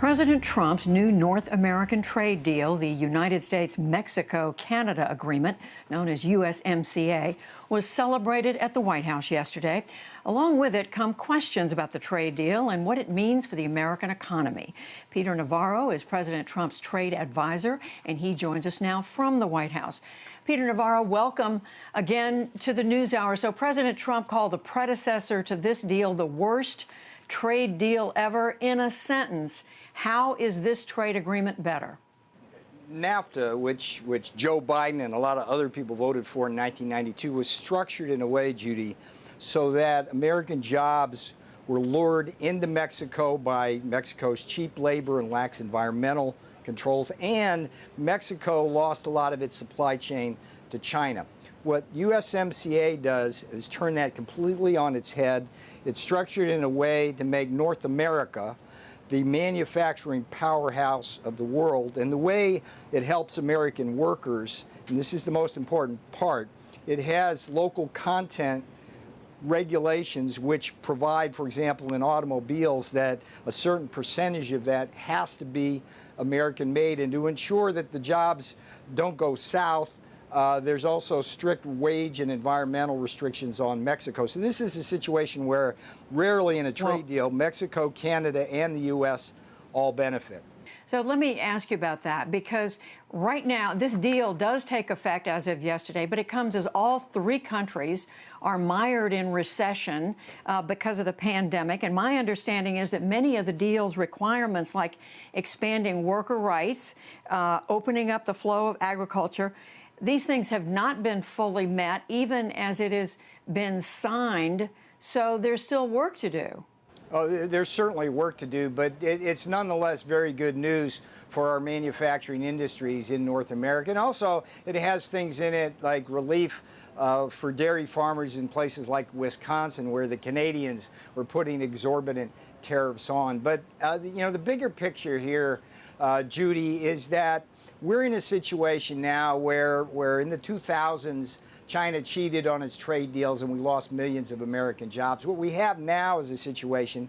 President Trump's new North American trade deal, the United States-Mexico-Canada Agreement, known as USMCA, was celebrated at the White House yesterday. Along with it come questions about the trade deal and what it means for the American economy. Peter Navarro is President Trump's trade advisor, and he joins us now from the White House. Peter Navarro, welcome again to the NewsHour. So President Trump called the predecessor to this deal the worst trade deal ever. In a sentence, how is this trade agreement better? NAFTA, which Joe Biden and a lot of other people voted for in 1992, was structured in a way, Judy, so that American jobs were lured into Mexico by Mexico's cheap labor and lax environmental controls, and Mexico lost a lot of its supply chain to China. What USMCA does is turn that completely on its head. It's structured in a way to make North America the manufacturing powerhouse of the world. And the way it helps American workers, and this is the most important part, it has local content regulations which provide, for example, in automobiles, that a certain percentage of that has to be American made. And to ensure that the jobs don't go south, there's also strict wage and environmental restrictions on Mexico. So this is a situation where rarely in a trade deal, Mexico, Canada, and the U.S. all benefit. So let me ask you about that, because right now this deal does take effect as of yesterday, but it comes as all three countries are mired in recession because of the pandemic. And my understanding is that many of the deal's requirements, like expanding worker rights, opening up the flow of agriculture, these things have not been fully met, even as it has been signed. So there's still work to do. Oh, there's certainly work to do, but it's nonetheless very good news for our manufacturing industries in North America. And also, it has things in it like relief for dairy farmers in places like Wisconsin, where the Canadians were putting exorbitant tariffs on. But, the bigger picture here, Judy, is that we're in a situation now where in the 2000s, China cheated on its trade deals and we lost millions of American jobs. What we have now is a situation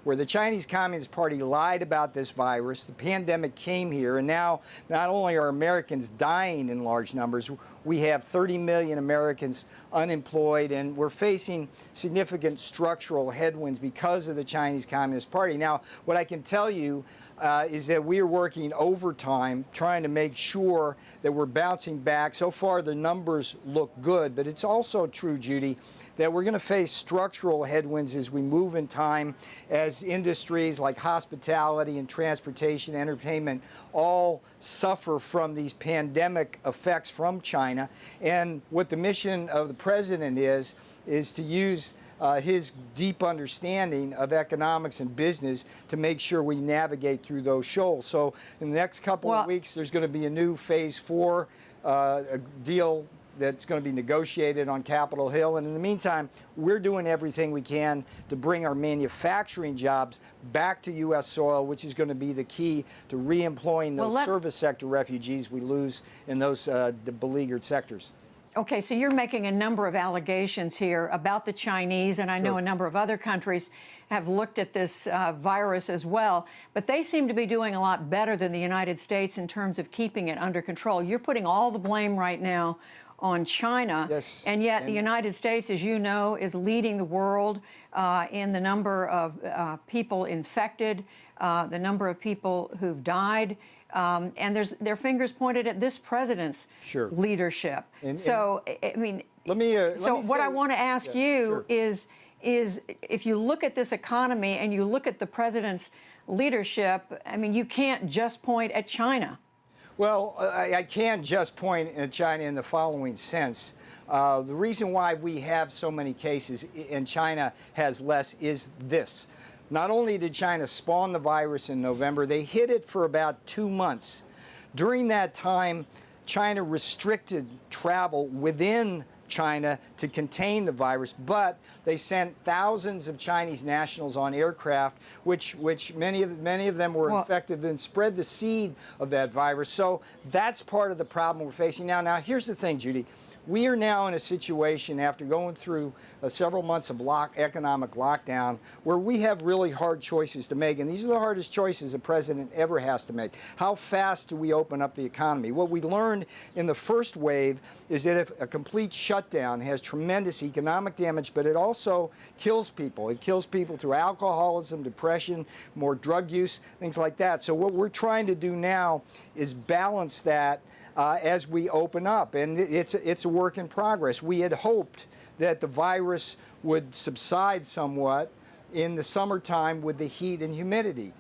where the Chinese Communist Party lied about this virus. The pandemic came here, and now not only are Americans dying in large numbers, we have 30 million Americans unemployed, and we're facing significant structural headwinds because of the Chinese Communist Party. Now, what I can tell you is that we are working overtime trying to make sure that we're bouncing back. So far, the numbers look good, but it's also true, Judy, that we're going to face structural headwinds as we move in time, as industries like hospitality and transportation, entertainment, all suffer from these pandemic effects from China. And what the mission of the president is to use his deep understanding of economics and business to make sure we navigate through those shoals. So in the next couple of weeks, there's going to be a new phase 4 a deal that's going to be negotiated on Capitol Hill. And in the meantime, we're doing everything we can to bring our manufacturing jobs back to U.S. soil, which is going to be the key to re-employing those service sector refugees we lose in those the beleaguered sectors. Okay, so you're making a number of allegations here about the Chinese, and I know a number of other countries have looked at this virus as well, but they seem to be doing a lot better than the United States in terms of keeping it under control. You're putting all the blame right now on China, and yet the United States, as you know, is leading the world in the number of people infected, the number of people who've died. And their fingers pointed at this president's leadership. I mean, what I want to ask you is if you look at this economy and you look at the president's leadership, I mean, you can't just point at China. Well, I can't just point at China in the following sense. The reason why we have so many cases and China has less is this. Not only did China spawn the virus in November, they hid it for about 2 months. During that time, China restricted travel within China to contain the virus, but they sent thousands of Chinese nationals on aircraft, which many of them were infected and spread the seed of that virus. So that's part of the problem we're facing now. Now, here's the thing, Judy. We are now in a situation after going through several months of economic lockdown where we have really hard choices to make. And these are the hardest choices a president ever has to make. How fast do we open up the economy? What we learned in the first wave is that if a complete shutdown has tremendous economic damage, but it also kills people. It kills people through alcoholism, depression, more drug use, things like that. So what we're trying to do now is balance that as we open up, and it's a work in progress. We had hoped that the virus would subside somewhat in the summertime with the heat and humidity.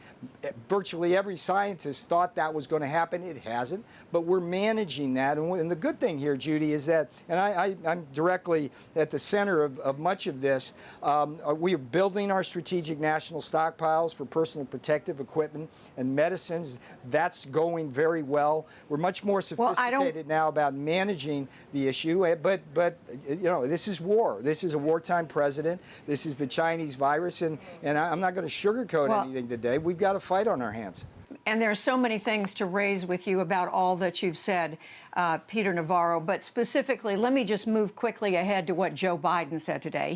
Virtually every scientist thought that was going to happen. It hasn't, but we're managing that. And the good thing here, Judy, is that, and I'm directly at the center of much of this, we are building our strategic national stockpiles for personal protective equipment and medicines. That's going very well. We're much more sophisticated now about managing the issue, but you know, this is war. This is a wartime president. This is the Chinese virus, and I'm not going to sugarcoat anything today. We've got a fight on our hands. And there are so many things to raise with you about all that you've said, Peter Navarro. But specifically, let me just move quickly ahead to what Joe Biden said today.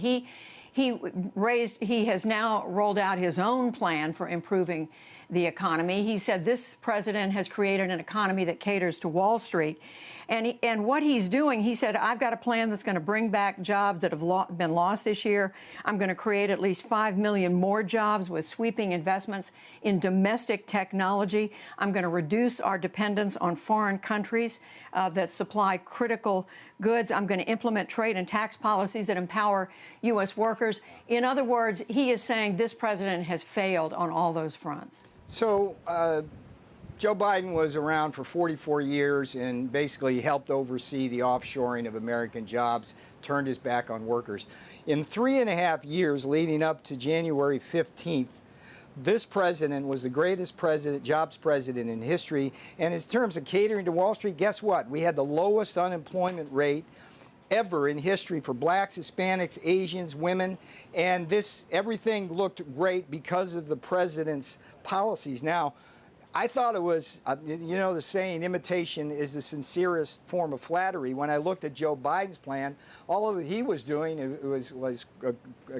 He has now rolled out his own plan for improving the economy. He said this president has created an economy that caters to Wall Street. And what he's doing, he said, I've got a plan that's going to bring back jobs that have been lost this year. I'm going to create at least 5 million more jobs with sweeping investments in domestic technology. I'm going to reduce our dependence on foreign countries that supply critical goods. I'm going to implement trade and tax policies that empower U.S. workers. In other words, he is saying this president has failed on all those fronts. So, Joe Biden was around for 44 years and basically helped oversee the offshoring of American jobs, turned his back on workers. In 3.5 years leading up to January 15th, this president was the greatest jobs president in history. And in terms of catering to Wall Street, guess what? We had the lowest unemployment rate ever in history for blacks, Hispanics, Asians, women, and everything looked great because of the president's policies. Now, I thought it was, you know, the saying, imitation is the sincerest form of flattery. When I looked at Joe Biden's plan, all of he was doing was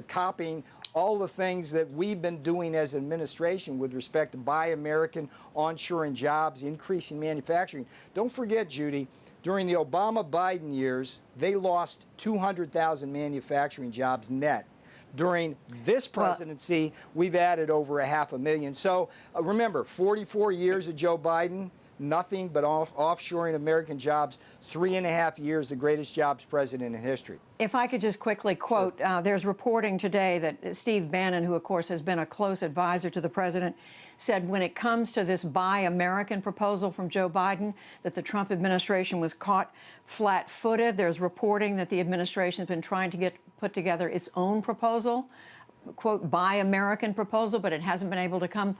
copying all the things that we've been doing as an administration with respect to Buy American, onshoring jobs, increasing manufacturing. Don't forget, Judy, during the Obama-Biden years, they lost 200,000 manufacturing jobs net. During this presidency, we've added over 500,000. So remember, 44 years of Joe Biden, nothing but offshoring American jobs, 3.5 years, the greatest jobs president in history. If I could just quickly quote, there's reporting today that Steve Bannon, who of course has been a close advisor to the president, said when it comes to this Buy American proposal from Joe Biden, that the Trump administration was caught flat-footed. There's reporting that the administration has been trying to put together its own proposal, quote, Buy American proposal, but it hasn't been able to come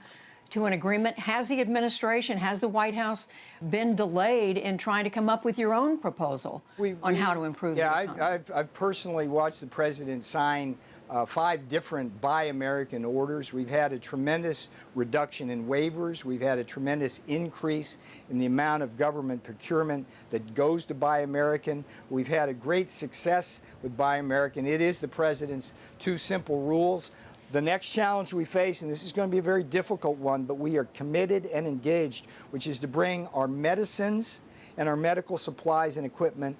to an agreement. Has the administration, has the White House been delayed in trying to come up with your own proposal on how to improve the economy? Yeah, I've personally watched the president sign 5 different Buy American orders. We've had a tremendous reduction in waivers. We've had a tremendous increase in the amount of government procurement that goes to Buy American. We've had a great success with Buy American. It is the president's 2 simple rules. The next challenge we face, and this is going to be a very difficult one, but we are committed and engaged, which is to bring our medicines and our medical supplies and equipment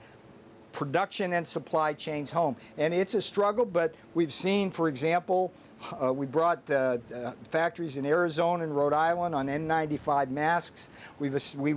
production and supply chains home. And it's a struggle, but we've seen, for example, we brought factories in Arizona and Rhode Island on N95 masks. We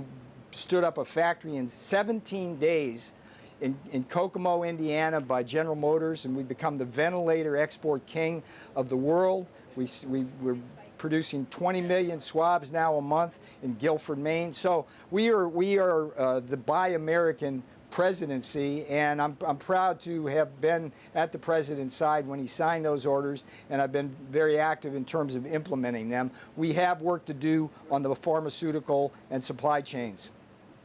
stood up a factory in 17 days in Kokomo, Indiana by General Motors, and we've become the ventilator export king of the world. We're producing 20 million swabs now a month in Guilford, Maine. So we are the Buy American presidency, and I'm proud to have been at the president's side when he signed those orders, and I've been very active in terms of implementing them. We have work to do on the pharmaceutical and supply chains.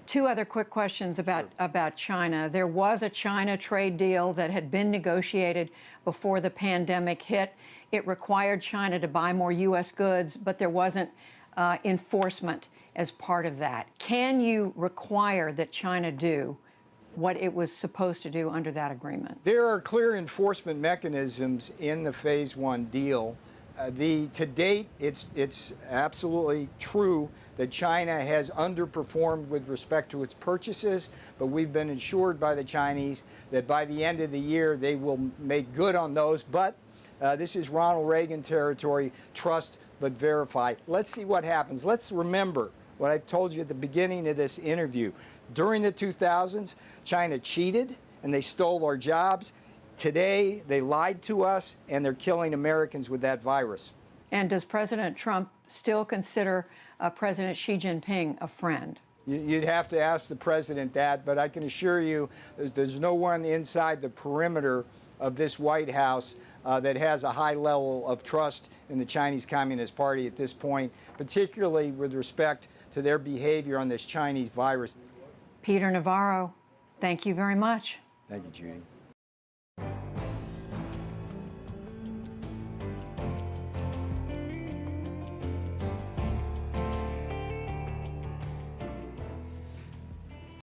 2 other quick questions about China. There was a China trade deal that had been negotiated before the pandemic hit. It required China to buy more U.S. goods, but there wasn't enforcement as part of that. Can you require that China do what it was supposed to do under that agreement? There are clear enforcement mechanisms in the Phase 1 deal. To date, it's absolutely true that China has underperformed with respect to its purchases, but we've been assured by the Chinese that by the end of the year they will make good on those. But this is Ronald Reagan territory, trust but verify. Let's see what happens. Let's remember what I told you at the beginning of this interview. During the 2000s, China cheated and they stole our jobs. Today, they lied to us, and they're killing Americans with that virus. And does President Trump still consider President Xi Jinping a friend? You'd have to ask the president that, but I can assure you there's no one inside the perimeter of this White House that has a high level of trust in the Chinese Communist Party at this point, particularly with respect to their behavior on this Chinese virus. Peter Navarro, thank you very much. Thank you, Judy.